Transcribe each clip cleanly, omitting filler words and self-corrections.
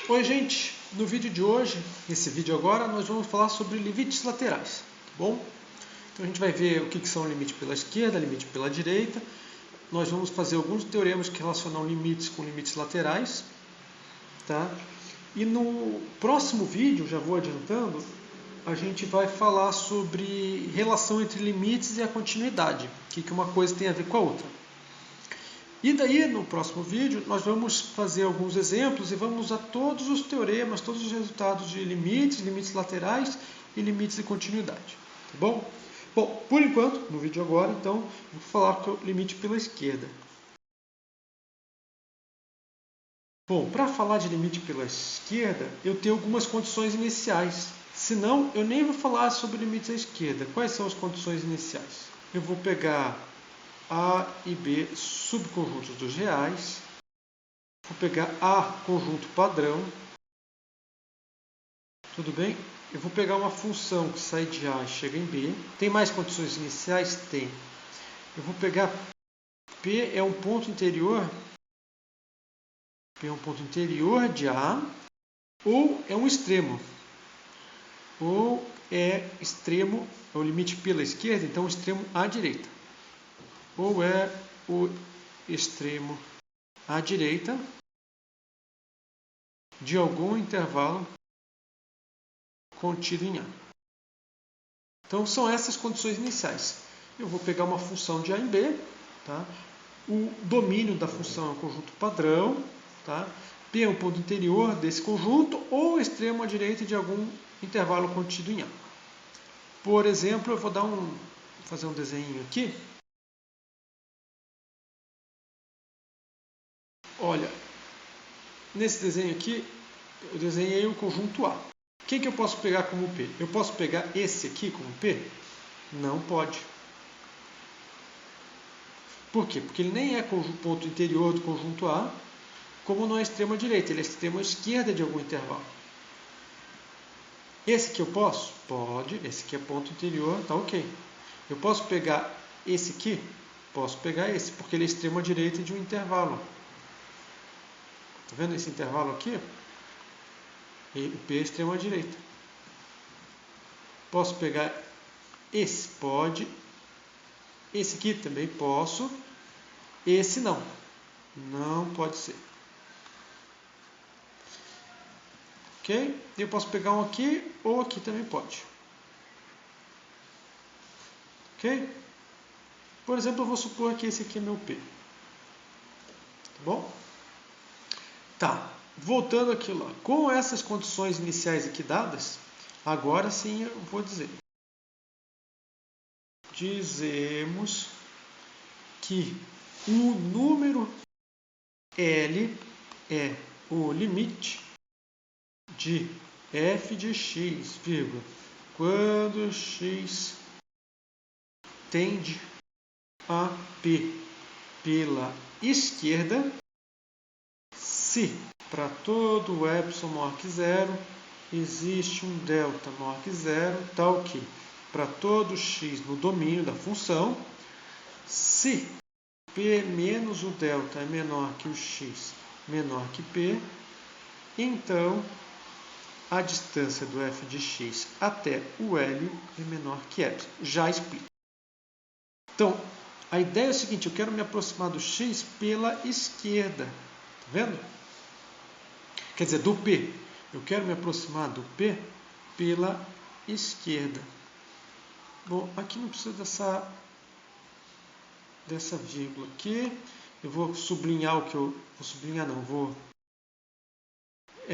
Oi gente, no vídeo de hoje, nesse vídeo agora, nós vamos falar sobre limites laterais, tá bom? Então a gente vai ver o que são limite pela esquerda, limite pela direita. Nós vamos fazer alguns teoremas que relacionam limites com limites laterais, tá? E no próximo vídeo, já vou adiantando, a gente vai falar sobre relação entre limites e a continuidade, o que uma coisa tem a ver com a outra. E daí, no próximo vídeo, nós vamos fazer alguns exemplos e vamos usar todos os teoremas, todos os resultados de limites, limites laterais e limites de continuidade. Tá bom? Bom, por enquanto, no vídeo agora, então, vou falar com o limite pela esquerda. Bom, para falar de limite pela esquerda, eu tenho algumas condições iniciais. Senão, eu nem vou falar sobre limites à esquerda. Quais são as condições iniciais? Eu vou pegar A e B subconjuntos dos reais. Vou pegar A conjunto padrão. Tudo bem? Eu vou pegar uma função que sai de A e chega em B. Tem mais condições iniciais? Tem. Eu vou pegar P é um ponto interior. P é um ponto interior de A. Ou é um extremo. Ou é extremo, é o limite pela esquerda, então o extremo à direita. Ou é o extremo à direita de algum intervalo contido em A. Então são essas condições iniciais. Eu vou pegar uma função de A em B, tá? O domínio da função é um conjunto padrão, tá? P é um ponto interior desse conjunto ou extremo à direita de algum intervalo contido em A. Por exemplo, eu vou fazer um desenho aqui. Olha, nesse desenho aqui, eu desenhei o conjunto A. O que eu posso pegar como P? Eu posso pegar esse aqui como P? Não pode. Por quê? Porque ele nem é ponto interior do conjunto A, como não é extrema direita, ele é extrema esquerda de algum intervalo. Esse aqui eu posso? Pode. Esse aqui é ponto interior, tá ok. Eu posso pegar esse aqui? Posso pegar esse, porque ele é extrema direita de um intervalo. Tá vendo esse intervalo aqui? O P é extrema direita. Posso pegar esse? Pode. Esse aqui também posso. Esse não. Não pode ser. Ok? Eu posso pegar um aqui ou aqui também pode. Ok? Por exemplo, eu vou supor que esse aqui é meu P. Tá bom? Tá. Voltando aqui lá. Com essas condições iniciais aqui dadas, agora sim eu vou dizer. Dizemos que o número L é o limite de f de x, quando x tende a p pela esquerda, se para todo epsilon maior que zero existe um delta maior que zero, tal que para todo x no domínio da função, se p menos o delta é menor que o x menor que p, então a distância do f de x até o L é menor que epsilon. Já explico. Então, a ideia é o seguinte, eu quero me aproximar do x pela esquerda. Tá vendo? Quer dizer, do P. Eu quero me aproximar do P pela esquerda. Bom, aqui não precisa dessa vírgula aqui. Eu vou sublinhar o que eu... Vou sublinhar não, vou...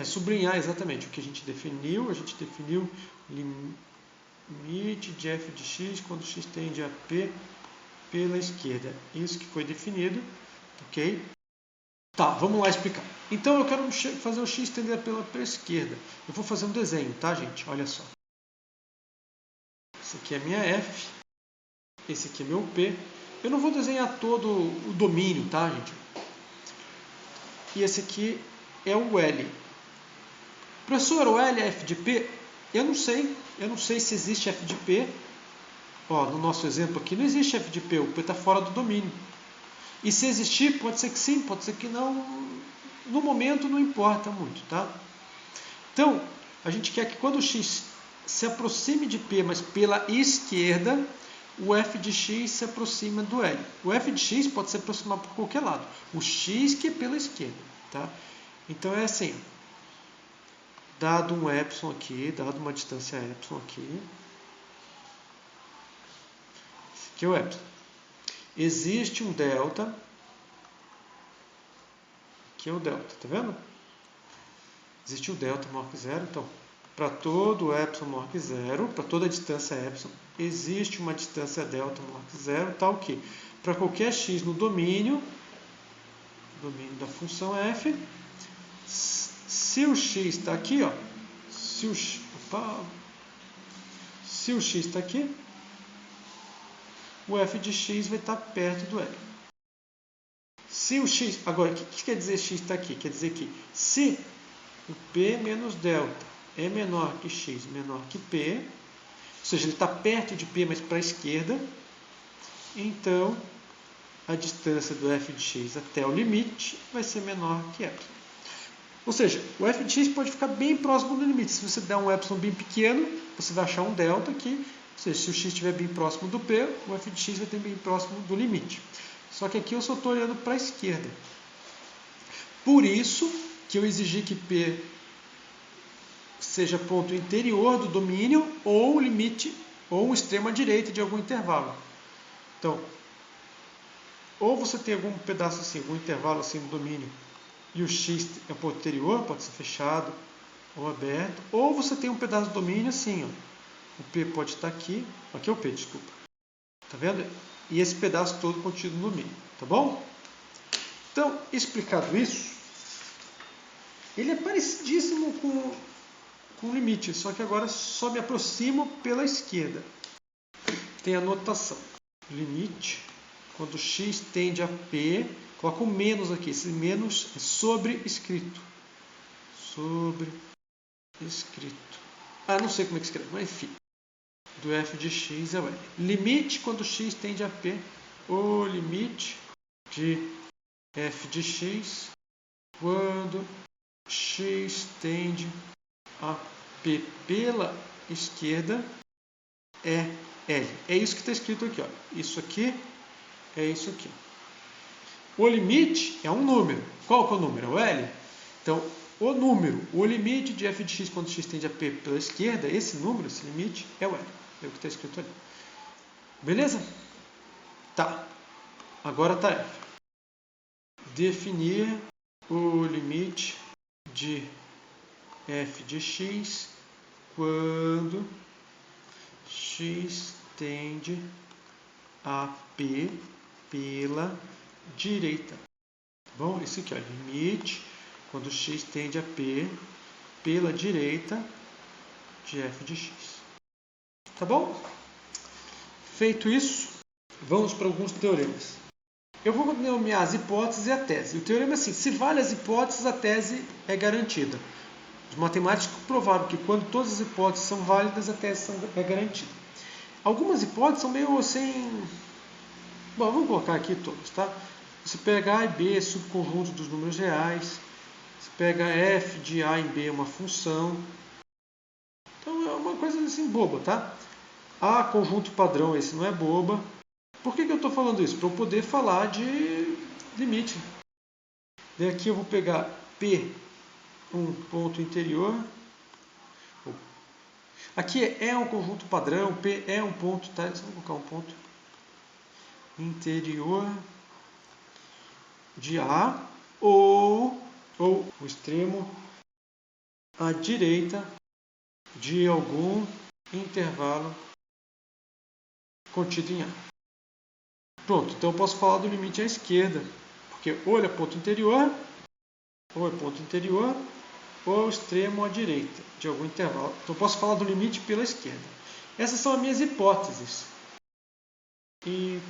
sublinhar exatamente o que a gente definiu. A gente definiu limite de f de x quando x tende a P pela esquerda. Isso que foi definido. Ok? Tá, vamos lá explicar. Então eu quero fazer o x tender pela esquerda. Eu vou fazer um desenho, tá, gente? Olha só. Esse aqui é minha f. Esse aqui é meu p. Eu não vou desenhar todo o domínio, tá, gente? E esse aqui é o L. Professor, o L é f de p? Eu não sei. Eu não sei se existe f de p. Ó, no nosso exemplo aqui não existe f de p. O p está fora do domínio. E se existir, pode ser que sim, pode ser que não. No momento não importa muito, tá? Então, a gente quer que quando o x se aproxime de P, mas pela esquerda, o f de x se aproxima do L. O f de x pode se aproximar por qualquer lado. O x que é pela esquerda. Tá? Então, é assim. Dado um epsilon aqui, dado uma distância epsilon aqui. Esse aqui é o epsilon. Existe um delta. Aqui é o delta, tá vendo? Existe o delta maior que zero. Então, para todo epsilon maior que zero, para toda a distância epsilon, existe uma distância delta maior que zero, tal que para qualquer x no domínio da função f, se o x está aqui, ó, se o x está aqui, o f de x vai estar perto do L. Se o x, agora, o que quer dizer x está aqui? Quer dizer que se o p menos delta é menor que x, menor que p, ou seja, ele está perto de p, mas para a esquerda, então a distância do f de x até o limite vai ser menor que epsilon. Ou seja, o f de x pode ficar bem próximo do limite. Se você der um epsilon bem pequeno, você vai achar um delta aqui, ou seja, se o x estiver bem próximo do p, o f de x vai estar bem próximo do limite. Só que aqui eu só estou olhando para a esquerda. Por isso que eu exigi que p seja ponto interior do domínio ou o limite, ou o extremo à direita de algum intervalo. Então, ou você tem algum pedaço assim, algum intervalo assim no domínio, e o x é ponto interior, pode ser fechado ou aberto, ou você tem um pedaço do domínio assim, ó. O P pode estar aqui, aqui é o P, desculpa. Tá vendo? E esse pedaço todo contido no domínio, tá bom? Então, explicado isso, ele é parecidíssimo com o limite, só que agora só me aproximo pela esquerda. Tem a notação. Limite, quando x tende a P, coloca o menos aqui. Esse menos é sobrescrito. Sobrescrito. Não sei como é que escreve, mas enfim. Do f de x é o L. Limite, quando x tende a P. O limite de f de x quando x tende a P pela esquerda é L. É isso que está escrito aqui. Ó. Isso aqui é isso aqui. O limite é um número. Qual que é o número? É o L. Então, o limite de f de x quando x tende a P pela esquerda, esse número, esse limite, é o L. É o que está escrito ali. Beleza? Tá. Agora a tarefa. Definir o limite de f de x quando x tende a P pela direita. Bom, esse aqui é o limite quando x tende a P pela direita de f de x. Tá bom? Feito isso, vamos para alguns teoremas. Eu vou nomear as hipóteses e a tese. O teorema é assim, se vale as hipóteses, a tese é garantida. Os matemáticos provaram que quando todas as hipóteses são válidas, a tese é garantida. Algumas hipóteses são meio sem... Bom, vamos colocar aqui todas, tá? Você pega A e B, subconjunto dos números reais. Você pega f de A em B, uma função. Então é uma coisa assim boba, tá? A conjunto padrão, esse não é boba. Por que eu estou falando isso? Para eu poder falar de limite. Daí aqui eu vou pegar P, um ponto interior. Aqui é um conjunto padrão, P é um ponto, tá? Vamos colocar um ponto interior de A ou o extremo à direita de algum intervalo contido em A. Pronto, então eu posso falar do limite à esquerda, porque ou ele é ponto interior, ou é ponto interior, ou é o extremo à direita de algum intervalo. Então eu posso falar do limite pela esquerda. Essas são as minhas hipóteses. Hipóteses.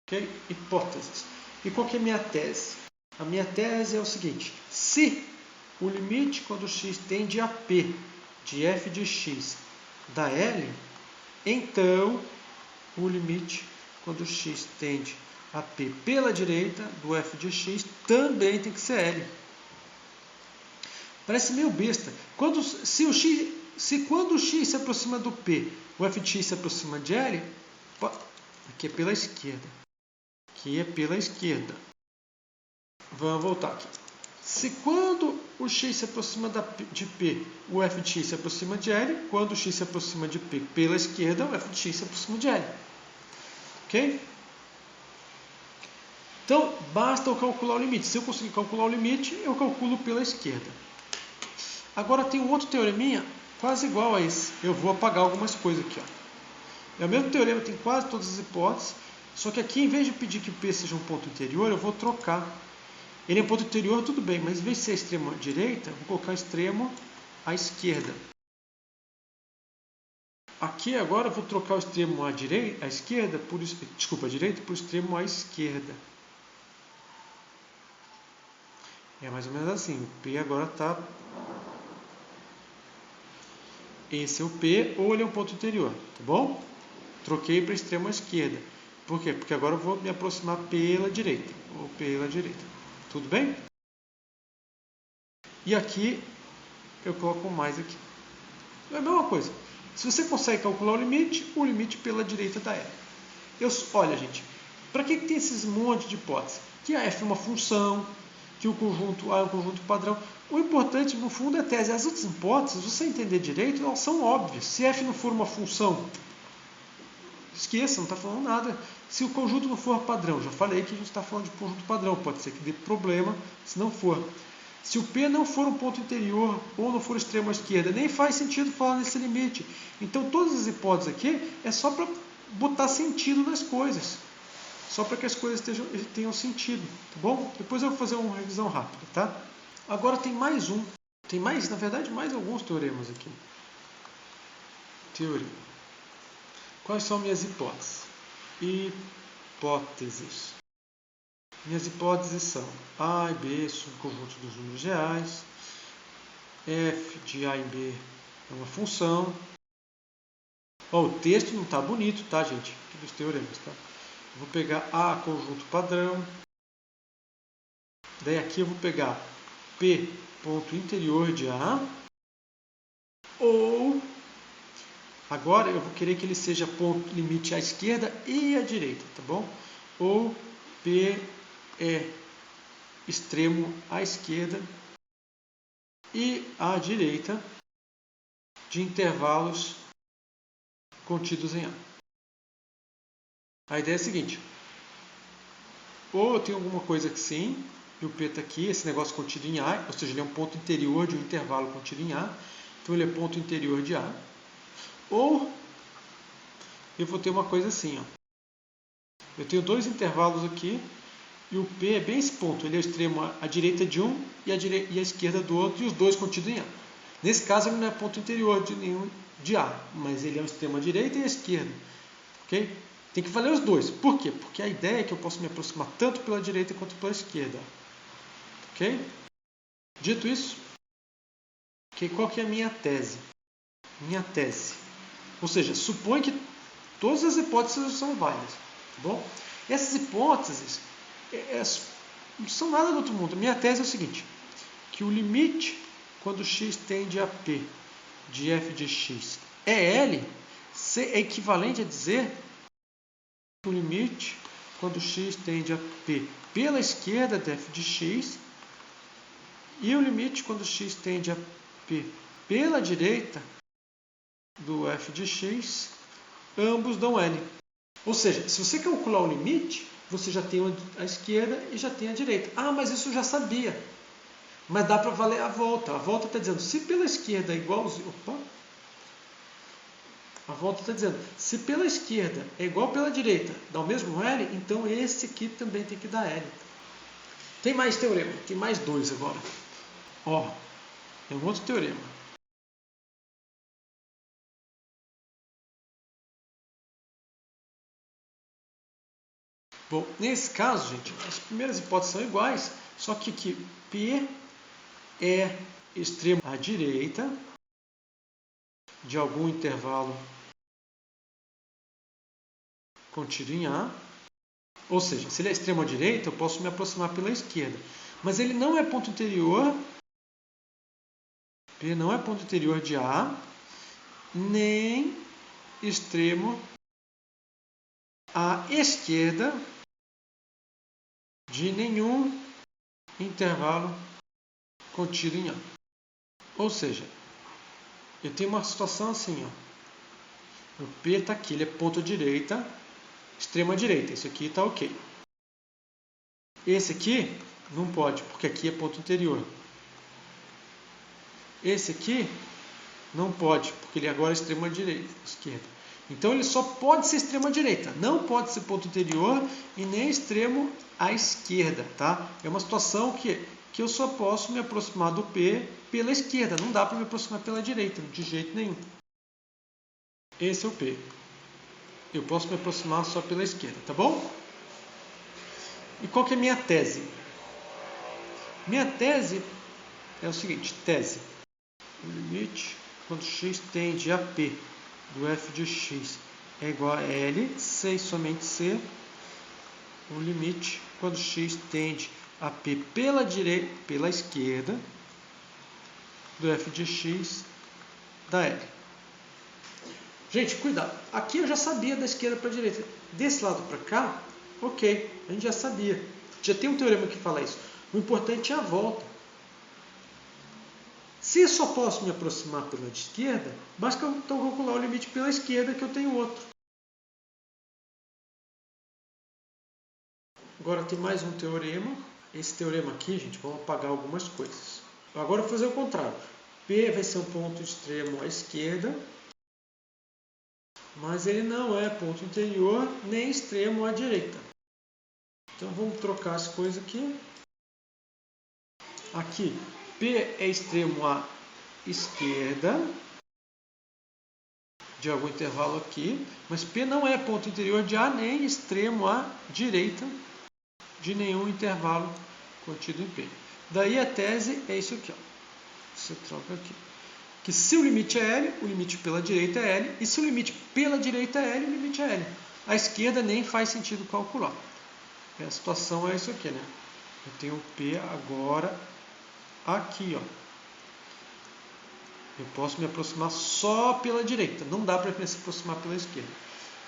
Ok? Hipóteses. E qual que é a minha tese? A minha tese é o seguinte: se o limite quando x tende a P de f de x dá L, então o limite quando x tende a P pela direita do f de x também tem que ser L. Parece meio besta. Quando o x se aproxima do P, o f de x se aproxima de L, aqui é pela esquerda. Aqui é pela esquerda. Vamos voltar aqui. Se quando o x se aproxima de P, o f de x se aproxima de L, quando o x se aproxima de P pela esquerda, o f de x se aproxima de L. Ok? Então, basta eu calcular o limite. Se eu conseguir calcular o limite, eu calculo pela esquerda. Agora tem um outro teoreminha quase igual a esse. Eu vou apagar algumas coisas aqui. Ó. É o mesmo teorema, tem quase todas as hipóteses. Só que aqui, em vez de pedir que P seja um ponto interior, eu vou trocar. Ele é um ponto interior, tudo bem, mas em vez de ser a extrema direita, eu vou colocar extremo à esquerda. Aqui agora eu vou trocar o extremo à esquerda por, desculpa, à direita por extremo à esquerda. É mais ou menos assim. O P agora está... Esse é o P, ou ele é um ponto interior, tá bom? Troquei para extremo à esquerda. Por quê? Porque agora eu vou me aproximar pela direita. Ou pela direita. Tudo bem? E aqui eu coloco mais aqui. É a mesma coisa. Se você consegue calcular o limite pela direita da L. Olha, gente, para que tem esses monte de hipóteses? Que a f é uma função, que o conjunto A é um conjunto padrão. O importante, no fundo, é a tese. As outras hipóteses, se você entender direito, elas são óbvias. Se f não for uma função, esqueça, não está falando nada. Se o conjunto não for padrão, já falei que a gente está falando de conjunto padrão, pode ser que dê problema se não for. Se o P não for um ponto interior ou não for extremo à esquerda, nem faz sentido falar nesse limite. Então, todas as hipóteses aqui é só para botar sentido nas coisas. Só para que as coisas tenham sentido, tá bom? Depois eu vou fazer uma revisão rápida, tá? Agora tem mais um. Tem mais, na verdade, mais alguns teoremas aqui. Teorema. Quais são minhas hipóteses? Hipóteses. Minhas hipóteses são A e B, subconjunto dos números reais. F de A e B é uma função. Ó, o texto não está bonito, tá, gente? Aqui dos teoremas, tá? Eu vou pegar A, conjunto padrão. Daí aqui eu vou pegar P, ponto interior de A. Ou, agora eu vou querer que ele seja ponto limite à esquerda e à direita, tá bom? Ou P é extremo à esquerda e à direita de intervalos contidos em A. A ideia é a seguinte. Ou eu tenho alguma coisa que sim, e o P está aqui, esse negócio contido em A, ou seja, ele é um ponto interior de um intervalo contido em A, então ele é ponto interior de A. Ou eu vou ter uma coisa assim, ó. Eu tenho dois intervalos aqui, e o P é bem esse ponto, ele é o extremo à direita de um e à esquerda do outro, e os dois contidos em A. Nesse caso, ele não é ponto interior de nenhum de A, mas ele é o extremo à direita e à esquerda. Ok? Tem que valer os dois. Por quê? Porque a ideia é que eu posso me aproximar tanto pela direita quanto pela esquerda. Ok? Dito isso, qual que é a minha tese? Minha tese. Ou seja, supõe que todas as hipóteses são válidas. Tá bom? Essas hipóteses não são nada do outro mundo. Minha tese é o seguinte, que o limite quando x tende a P de f de x é L, é equivalente a dizer que o limite quando x tende a P pela esquerda de f de x e o limite quando x tende a P pela direita do f de x, ambos dão L. Ou seja, se você calcular o limite, você já tem a esquerda e já tem a direita. Ah, mas isso eu já sabia. Mas dá para valer a volta. A volta está dizendo, se pela esquerda é igualzinho... Opa! A volta está dizendo, se pela esquerda é igual pela direita, dá o mesmo L, então esse aqui também tem que dar L. Tem mais teorema, tem mais dois agora. Ó, é um outro teorema. Bom, nesse caso, gente, as primeiras hipóteses são iguais, só que aqui P é extremo à direita de algum intervalo contido em A. Ou seja, se ele é extremo à direita, eu posso me aproximar pela esquerda. Mas ele não é ponto interior P não é ponto interior de A, nem extremo à esquerda de nenhum intervalo contido em A. Ou seja, eu tenho uma situação assim, ó. O P está aqui, ele é ponto direita, extrema direita. Isso aqui está ok. Esse aqui não pode, porque aqui é ponto interior. Esse aqui não pode, porque ele agora é extrema direita, esquerda. Então ele só pode ser extrema direita, não pode ser ponto interior e nem extremo à esquerda, tá? É uma situação que eu só posso me aproximar do P pela esquerda, não dá para me aproximar pela direita, de jeito nenhum. Esse é o P. Eu posso me aproximar só pela esquerda, tá bom? E qual que é a minha tese? Minha tese é o seguinte, tese. O limite, quando x tende a P do f de x é igual a L, C e somente C. O limite, quando x tende a P pela esquerda, do f de x da L. Gente, cuidado. Aqui eu já sabia da esquerda para a direita. Desse lado para cá, ok, a gente já sabia. Já tem um teorema que fala isso. O importante é a volta. Se eu só posso me aproximar pela esquerda, basta eu então calcular o limite pela esquerda que eu tenho outro. Agora tem mais um teorema. Esse teorema aqui, gente, vamos apagar algumas coisas. Agora eu vou fazer o contrário. P vai ser um ponto extremo à esquerda, mas ele não é ponto interior nem extremo à direita. Então vamos trocar as coisas aqui. Aqui, P é extremo à esquerda, de algum intervalo aqui, mas P não é ponto interior de A nem extremo à direita de nenhum intervalo contido em P. Daí a tese é isso aqui, ó. Você troca aqui. Que se o limite é L, o limite pela direita é L, e se o limite pela direita é L, o limite é L. A esquerda nem faz sentido calcular. A situação é isso aqui, né? Eu tenho o P agora aqui, ó. Eu posso me aproximar só pela direita, não dá para se aproximar pela esquerda.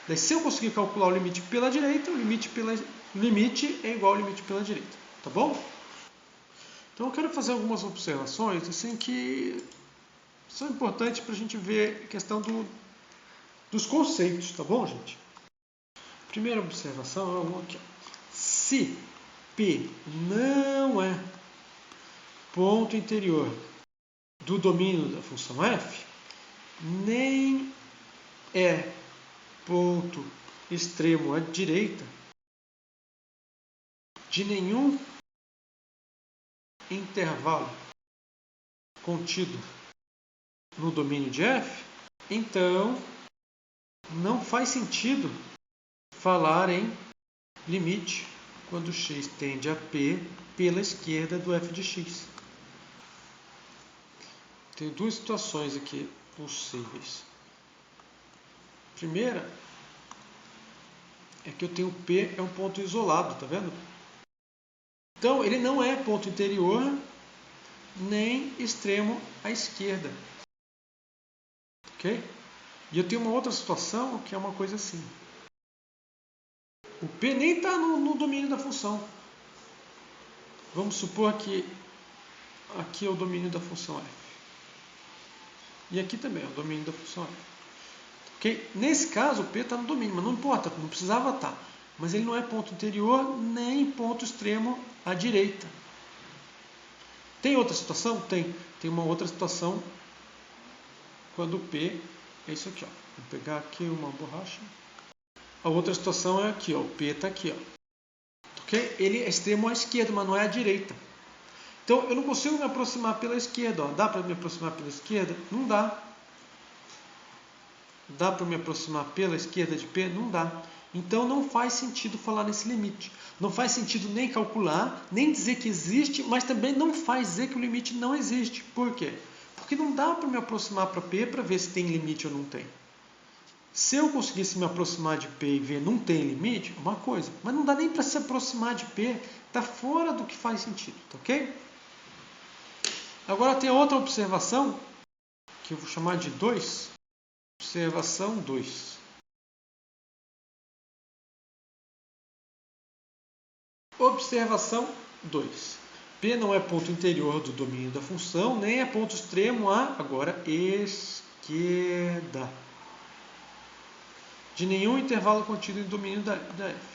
Daí, se eu conseguir calcular o limite pela direita, o limite é igual ao limite pela direita, tá bom? Então eu quero fazer algumas observações assim que são importantes para a gente ver a questão dos conceitos, tá bom, gente? Primeira observação é uma aqui. Se P não é ponto interior do domínio da função f, nem é ponto extremo à direita de nenhum intervalo contido no domínio de f, então não faz sentido falar em limite quando x tende a P pela esquerda do f de x. Tem duas situações aqui possíveis. Primeira é que eu tenho P é um ponto isolado, tá vendo? Então ele não é ponto interior nem extremo à esquerda. Ok? E eu tenho uma outra situação que é uma coisa assim. O P nem está no domínio da função. Vamos supor que aqui é o domínio da função f. E aqui também é o domínio da função f. Okay? Nesse caso, o P está no domínio, mas não importa, não precisava estar. Mas ele não é ponto interior nem ponto extremo à direita. Tem outra situação? Tem. Tem uma outra situação quando o P é isso aqui, ó. Vou pegar aqui uma borracha. A outra situação é aqui, ó. O P está aqui, ó. Okay? Ele é extremo à esquerda, mas não é à direita. Então, eu não consigo me aproximar pela esquerda. Ó. Dá para me aproximar pela esquerda? Não dá. Dá para me aproximar pela esquerda de P? Não dá. Então, não faz sentido falar nesse limite. Não faz sentido nem calcular, nem dizer que existe, mas também não faz dizer que o limite não existe. Por quê? Porque não dá para me aproximar para P para ver se tem limite ou não tem. Se eu conseguisse me aproximar de P e ver não tem limite, uma coisa. Mas não dá nem para se aproximar de P. Está fora do que faz sentido, tá ok? Agora tem outra observação, que eu vou chamar de 2. Observação 2. Observação 2. P não é ponto interior do domínio da função, nem é ponto extremo a, agora, esquerda de nenhum intervalo contido em domínio da f.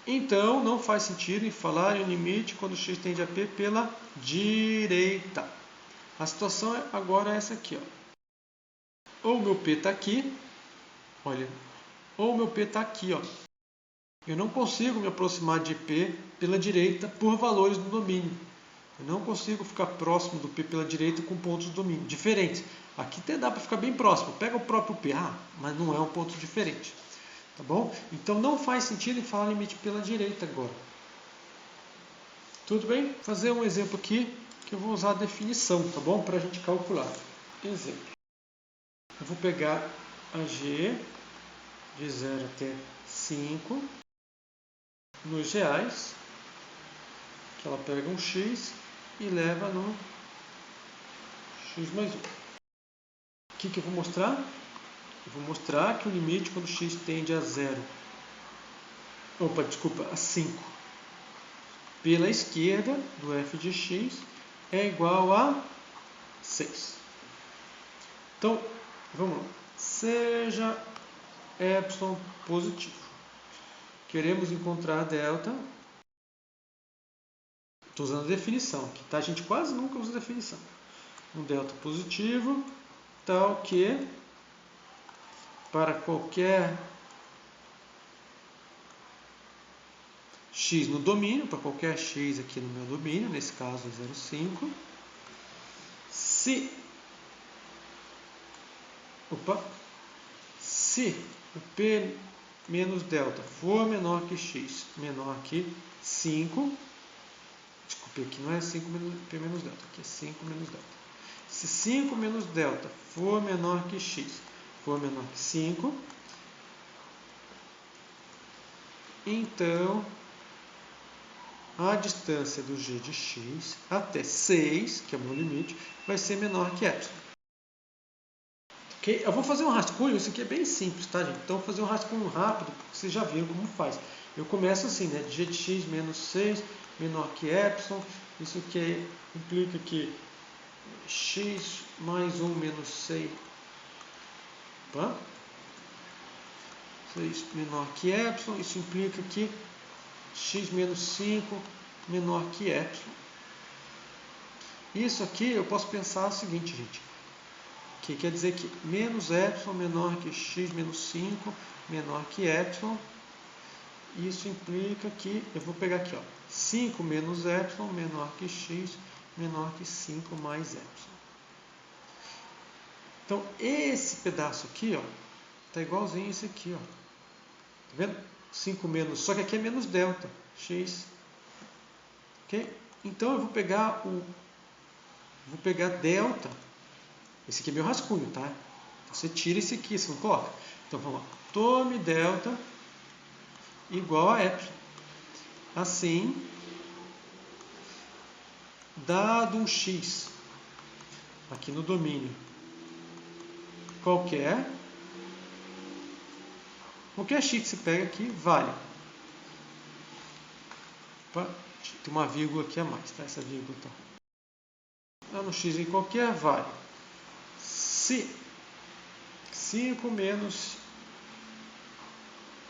Então, não faz sentido em falar em um limite quando x tende a p pela direita. A situação agora é essa aqui. Ó. Ou o meu p está aqui, olha, ou o meu p está aqui. Ó. Eu não consigo me aproximar de p pela direita por valores do domínio. Eu não consigo ficar próximo do p pela direita com pontos do domínio diferentes. Aqui até dá para ficar bem próximo. Pega o próprio p, mas não é um ponto diferente. Tá bom? Então não faz sentido em falar limite pela direita agora. Tudo bem? Vou fazer um exemplo aqui que eu vou usar a definição, tá bom? Para a gente calcular. Exemplo. Eu vou pegar a g de 0 até 5 nos reais, que ela pega um x e leva no x mais 1. O que eu vou mostrar? Eu vou mostrar que o limite quando x tende a 5 pela esquerda do f de x é igual a 6. Então, vamos lá. Seja epsilon positivo. Queremos encontrar a delta. Estou usando a definição aqui, tá? A gente quase nunca usa definição. Um delta positivo, tal que para qualquer x no domínio, para qualquer x aqui no meu domínio, nesse caso é 0,5, se o p menos delta for menor que x, menor que 5, desculpe, aqui não é 5 menos p menos delta, aqui é 5 menos delta. Se 5 menos delta for menor que x, for menor que 5, então a distância do g de x até 6, que é o meu limite, vai ser menor que epsilon. Okay? Eu vou fazer um rascunho, isso aqui é bem simples, tá, gente? Então, eu vou fazer um rascunho rápido, porque vocês já viram como faz. Eu começo assim, né? G de x menos 6 menor que epsilon. Isso aqui implica que x mais 1 menos 6, 6 menor que epsilon. Isso implica que x menos 5 menor que epsilon. Isso aqui eu posso pensar o seguinte, gente. Que quer dizer que menos epsilon menor que x menos 5 menor que epsilon. Isso implica que, eu vou pegar aqui, 5 menos epsilon menor que x menor que 5 mais epsilon. Então, esse pedaço aqui, está igualzinho esse aqui, Tá vendo? 5 menos, só que aqui é menos delta, x. Ok? Então, eu vou pegar delta. Esse aqui é meu rascunho, tá? Você tira esse aqui, você não coloca? Então, vamos lá. Tome delta igual a epsilon. Assim, dado um x aqui no domínio qualquer x que você pega aqui vale. Opa, tem uma vírgula aqui a mais, tá? Essa vírgula tá. Dado um x em qualquer vale. Se 5 menos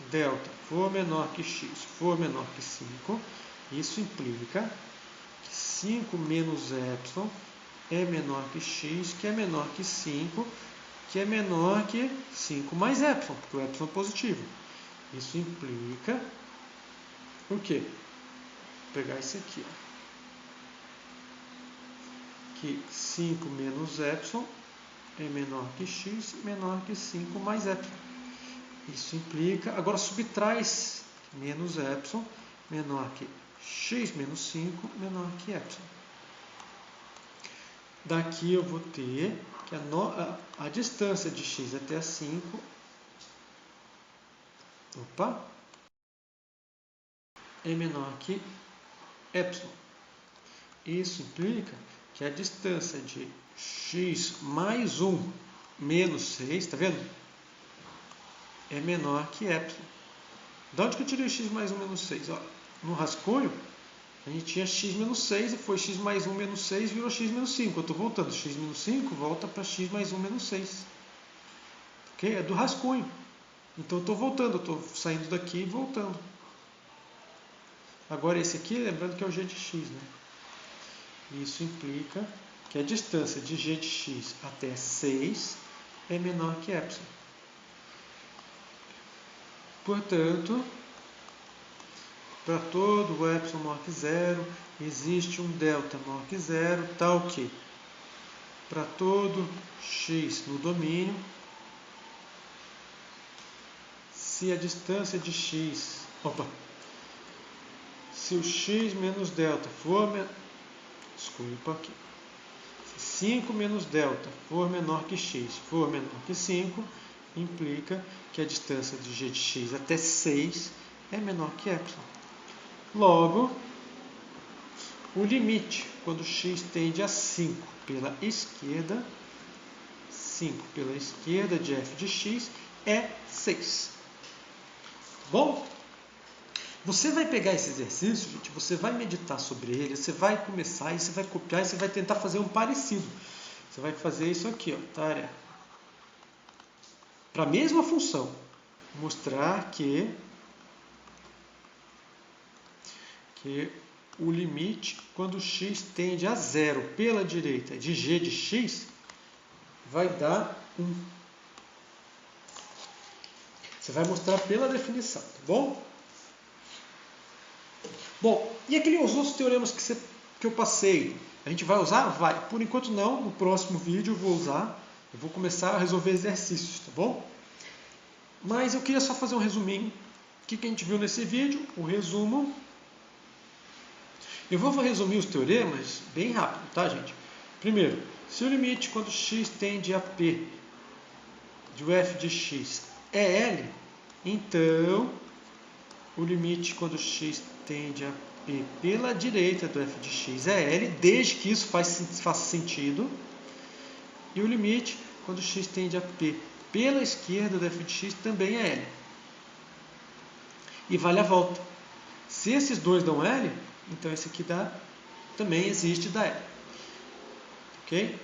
delta for menor que x, for menor que 5, isso implica que 5 menos epsilon é menor que x, que é menor que 5, que é menor que 5 mais epsilon, porque o epsilon é positivo. Isso implica o quê? Vou pegar esse aqui. Que 5 menos epsilon é menor que x, menor que 5 mais epsilon. Isso implica, agora subtrai menos epsilon, menor que x menos 5, menor que epsilon. Daqui eu vou ter que a distância de x até 5 é menor que epsilon. Isso implica que a distância de x mais 1 menos 6, está vendo? É menor que ε. De onde que eu tirei o x mais 1 menos 6? Ó, no rascunho, a gente tinha x menos 6 e foi x mais 1 menos 6 virou x menos 5. Eu estou voltando. X menos 5 volta para x mais 1 menos 6. Ok? É do rascunho. Então eu estou voltando. Eu estou saindo daqui e voltando. Agora esse aqui, lembrando que é o g de x, né? Isso implica que a distância de g de x até 6 é menor que ε. Portanto, para todo o ε maior que zero, existe um delta maior que zero, tal que para todo x no domínio, se a distância de x, se o x menos delta for, desculpa aqui, se 5 menos delta for menor que x, for menor que 5, implica que a distância de g de x até 6 é menor que ε. Logo, o limite, quando x tende a 5 pela esquerda, 5 pela esquerda de f de x é 6. Bom, você vai pegar esse exercício, gente, você vai meditar sobre ele, você vai começar e você vai copiar e você vai tentar fazer um parecido. Você vai fazer isso aqui, ó, tarefa. Para a mesma função, mostrar que o limite, quando x tende a 0 pela direita de g de x, vai dar 1. Você vai mostrar pela definição, tá bom? Bom, e aqueles outros teoremas que eu passei? A gente vai usar? Vai. Por enquanto não, no próximo vídeo eu vou usar. Eu vou começar a resolver exercícios, tá bom? Mas eu queria só fazer um resuminho. O que a gente viu nesse vídeo? O resumo. Eu vou resumir os teoremas bem rápido, tá, gente? Primeiro, se o limite quando x tende a p de f de x é L, então o limite quando x tende a p pela direita do f de x é L, desde que isso faça sentido. E o limite quando x tende a p pela esquerda do f de x também é L. E vale a volta. Se esses dois dão L, então esse aqui também existe da L. Ok?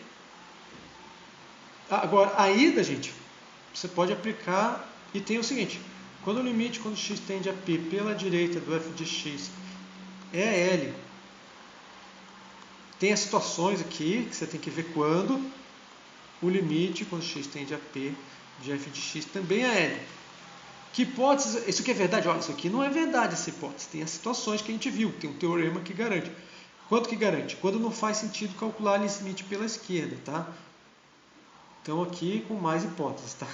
Agora, a ida, gente, você pode aplicar e tem o seguinte. Quando o limite, quando x tende a p pela direita do f de x é L, tem as situações aqui que você tem que ver quando o limite, quando x tende a p de f de x também é L. Que hipótese? Isso aqui é verdade? Olha, isso aqui não é verdade, essa hipótese. Tem as situações que a gente viu, tem um teorema que garante. Quanto que garante? Quando não faz sentido calcular esse limite pela esquerda, tá? Então aqui com mais hipóteses, tá?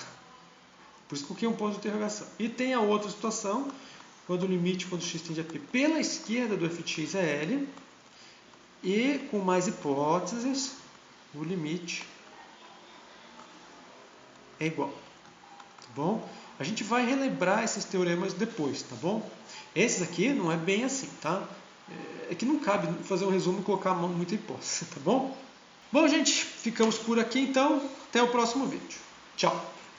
Por isso que coloquei um ponto de interrogação. E tem a outra situação, quando o limite, quando x tende a p pela esquerda do f de x é L, e com mais hipóteses, o limite é igual. Tá bom? A gente vai relembrar esses teoremas depois, tá bom? Esses aqui não é bem assim, tá? É que não cabe fazer um resumo e colocar muita hipótese, tá bom? Bom, gente, ficamos por aqui então. Até o próximo vídeo. Tchau!